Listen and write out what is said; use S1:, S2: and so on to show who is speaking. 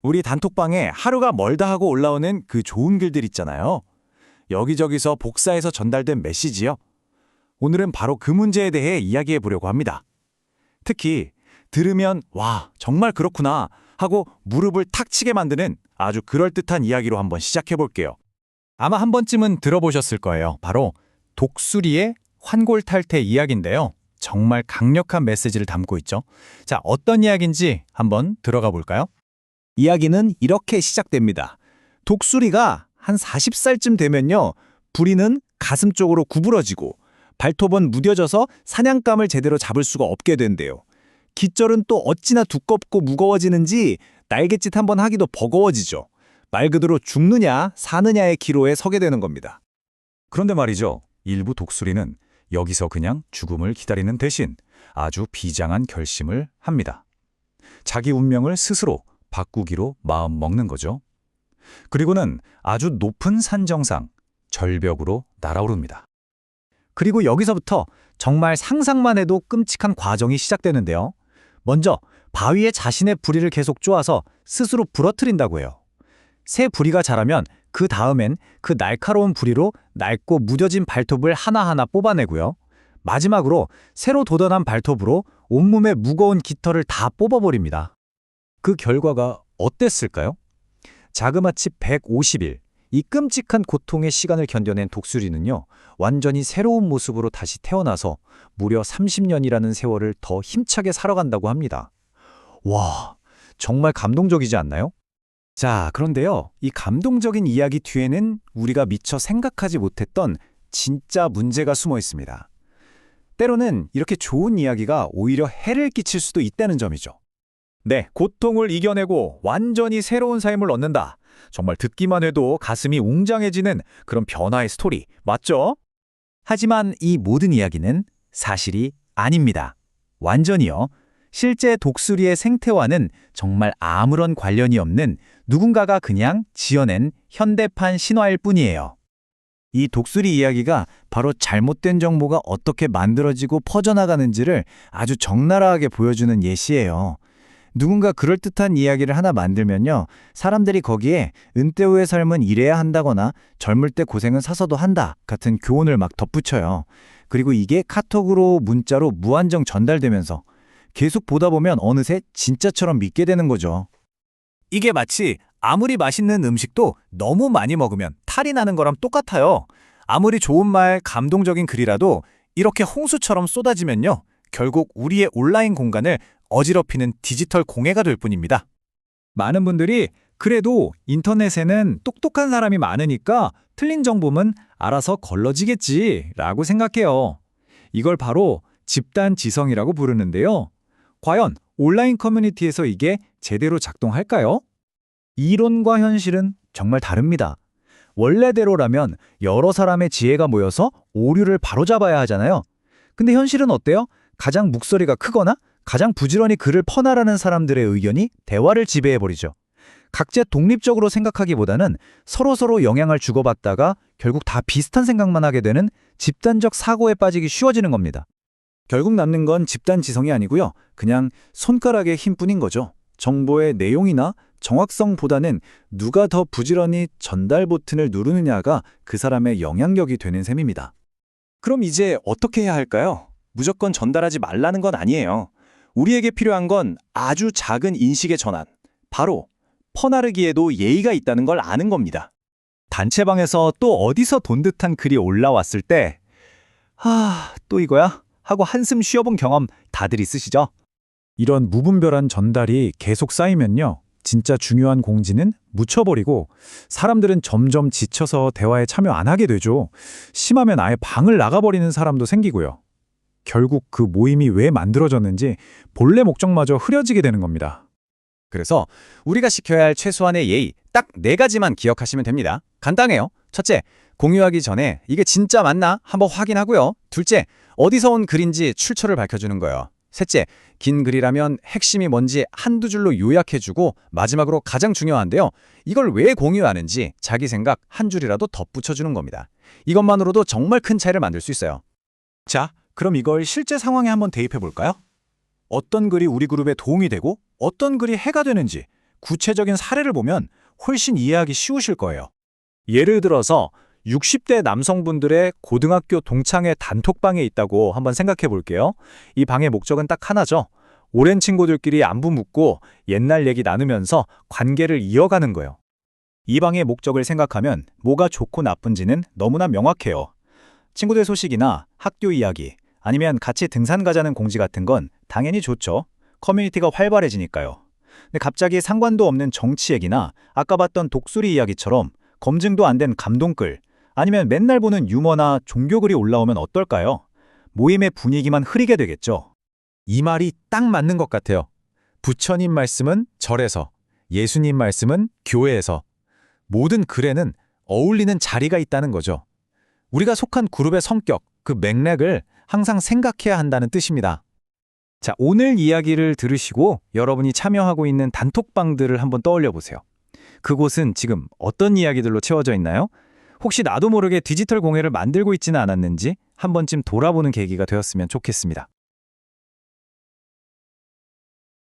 S1: 우리 단톡방에 하루가 멀다 하고 올라오는 그 좋은 글들 있잖아요. 여기저기서 복사해서 전달된 메시지요. 오늘은 바로 그 문제에 대해 이야기해 보려고 합니다. 특히 들으면 와, 정말 그렇구나 하고 무릎을 탁 치게 만드는 아주 그럴듯한 이야기로 한번 시작해 볼게요. 아마 한 번쯤은 들어보셨을 거예요. 바로 독수리의 환골탈태 이야기인데요. 정말 강력한 메시지를 담고 있죠. 자, 어떤 이야기인지 한번 들어가 볼까요? 이야기는 이렇게 시작됩니다. 독수리가 한 40살쯤 되면요, 부리는 가슴 쪽으로 구부러지고 발톱은 무뎌져서 사냥감을 제대로 잡을 수가 없게 된대요. 깃절은 또 어찌나 두껍고 무거워지는지 날갯짓 한번 하기도 버거워지죠. 말 그대로 죽느냐 사느냐의 기로에 서게 되는 겁니다. 그런데 말이죠. 일부 독수리는 여기서 그냥 죽음을 기다리는 대신 아주 비장한 결심을 합니다. 자기 운명을 스스로 바꾸기로 마음먹는 거죠. 그리고는 아주 높은 산 정상, 절벽으로 날아오릅니다. 그리고 여기서부터 정말 상상만 해도 끔찍한 과정이 시작되는데요. 먼저 바위에 자신의 부리를 계속 쪼아서 스스로 부러뜨린다고 해요. 새 부리가 자라면 그 다음엔 그 날카로운 부리로 낡고 무뎌진 발톱을 하나하나 뽑아내고요. 마지막으로 새로 돋아난 발톱으로 온몸의 무거운 깃털을 다 뽑아버립니다. 그 결과가 어땠을까요? 자그마치 150일, 이 끔찍한 고통의 시간을 견뎌낸 독수리는요, 완전히 새로운 모습으로 다시 태어나서 무려 30년이라는 세월을 더 힘차게 살아간다고 합니다. 와, 정말 감동적이지 않나요? 자, 그런데요, 이 감동적인 이야기 뒤에는 우리가 미처 생각하지 못했던 진짜 문제가 숨어 있습니다. 때로는 이렇게 좋은 이야기가 오히려 해를 끼칠 수도 있다는 점이죠. 네, 고통을 이겨내고 완전히 새로운 삶을 얻는다. 정말 듣기만 해도 가슴이 웅장해지는 그런 변화의 스토리, 맞죠? 하지만 이 모든 이야기는 사실이 아닙니다. 완전히요. 실제 독수리의 생태와는 정말 아무런 관련이 없는 누군가가 그냥 지어낸 현대판 신화일 뿐이에요. 이 독수리 이야기가 바로 잘못된 정보가 어떻게 만들어지고 퍼져나가는지를 아주 적나라하게 보여주는 예시예요. 누군가 그럴듯한 이야기를 하나 만들면요, 사람들이 거기에 은퇴 후의 삶은 이래야 한다거나 젊을 때 고생은 사서도 한다 같은 교훈을 막 덧붙여요. 그리고 이게 카톡으로 문자로 무한정 전달되면서 계속 보다 보면 어느새 진짜처럼 믿게 되는 거죠. 이게 마치 아무리 맛있는 음식도 너무 많이 먹으면 탈이 나는 거랑 똑같아요. 아무리 좋은 말, 감동적인 글이라도 이렇게 홍수처럼 쏟아지면요, 결국 우리의 온라인 공간을 어지럽히는 디지털 공해가 될 뿐입니다. 많은 분들이 그래도 인터넷에는 똑똑한 사람이 많으니까 틀린 정보면 알아서 걸러지겠지라고 생각해요. 이걸 바로 집단 지성이라고 부르는데요. 과연 온라인 커뮤니티에서 이게 제대로 작동할까요? 이론과 현실은 정말 다릅니다. 원래대로라면 여러 사람의 지혜가 모여서 오류를 바로잡아야 하잖아요. 근데 현실은 어때요? 가장 목소리가 크거나 가장 부지런히 글을 퍼나르는 사람들의 의견이 대화를 지배해버리죠. 각자 독립적으로 생각하기보다는 서로서로 영향을 주고받다가 결국 다 비슷한 생각만 하게 되는 집단적 사고에 빠지기 쉬워지는 겁니다. 결국 남는 건 집단 지성이 아니고요, 그냥 손가락의 힘뿐인 거죠. 정보의 내용이나 정확성보다는 누가 더 부지런히 전달 버튼을 누르느냐가 그 사람의 영향력이 되는 셈입니다. 그럼 이제 어떻게 해야 할까요? 무조건 전달하지 말라는 건 아니에요. 우리에게 필요한 건 아주 작은 인식의 전환, 바로 퍼나르기에도 예의가 있다는 걸 아는 겁니다. 단체방에서 또 어디서 돈 듯한 글이 올라왔을 때 또 이거야? 하고 한숨 쉬어본 경험 다들 있으시죠? 이런 무분별한 전달이 계속 쌓이면요, 진짜 중요한 공지는 묻혀버리고 사람들은 점점 지쳐서 대화에 참여 안 하게 되죠. 심하면 아예 방을 나가버리는 사람도 생기고요. 결국 그 모임이 왜 만들어졌는지 본래 목적마저 흐려지게 되는 겁니다. 그래서 우리가 지켜야 할 최소한의 예의, 딱 4가지만 기억하시면 됩니다. 간단해요. 첫째, 공유하기 전에 이게 진짜 맞나 한번 확인하고요. 둘째, 어디서 온 글인지 출처를 밝혀주는 거예요. 셋째, 긴 글이라면 핵심이 뭔지 한두 줄로 요약해주고 마지막으로 가장 중요한데요, 이걸 왜 공유하는지 자기 생각 한 줄이라도 덧붙여주는 겁니다. 이것만으로도 정말 큰 차이를 만들 수 있어요. 자, 그럼 이걸 실제 상황에 한번 대입해 볼까요? 어떤 글이 우리 그룹에 도움이 되고 어떤 글이 해가 되는지 구체적인 사례를 보면 훨씬 이해하기 쉬우실 거예요. 예를 들어서 60대 남성분들의 고등학교 동창회 단톡방에 있다고 한번 생각해 볼게요. 이 방의 목적은 딱 하나죠. 오랜 친구들끼리 안부 묻고 옛날 얘기 나누면서 관계를 이어가는 거예요. 이 방의 목적을 생각하면 뭐가 좋고 나쁜지는 너무나 명확해요. 친구들 소식이나 학교 이야기, 아니면 같이 등산 가자는 공지 같은 건 당연히 좋죠. 커뮤니티가 활발해지니까요. 근데 갑자기 상관도 없는 정치 얘기나 아까 봤던 독수리 이야기처럼 검증도 안 된 감동글, 아니면 맨날 보는 유머나 종교글이 올라오면 어떨까요? 모임의 분위기만 흐리게 되겠죠. 이 말이 딱 맞는 것 같아요. 부처님 말씀은 절에서, 예수님 말씀은 교회에서. 모든 글에는 어울리는 자리가 있다는 거죠. 우리가 속한 그룹의 성격, 그 맥락을 항상 생각해야 한다는 뜻입니다. 자, 오늘 이야기를 들으시고 여러분이 참여하고 있는 단톡방들을 한번 떠올려 보세요. 그곳은 지금 어떤 이야기들로 채워져 있나요? 혹시 나도 모르게 디지털 공예를 만들고 있지는 않았는지 한 번쯤 돌아보는 계기가 되었으면 좋겠습니다.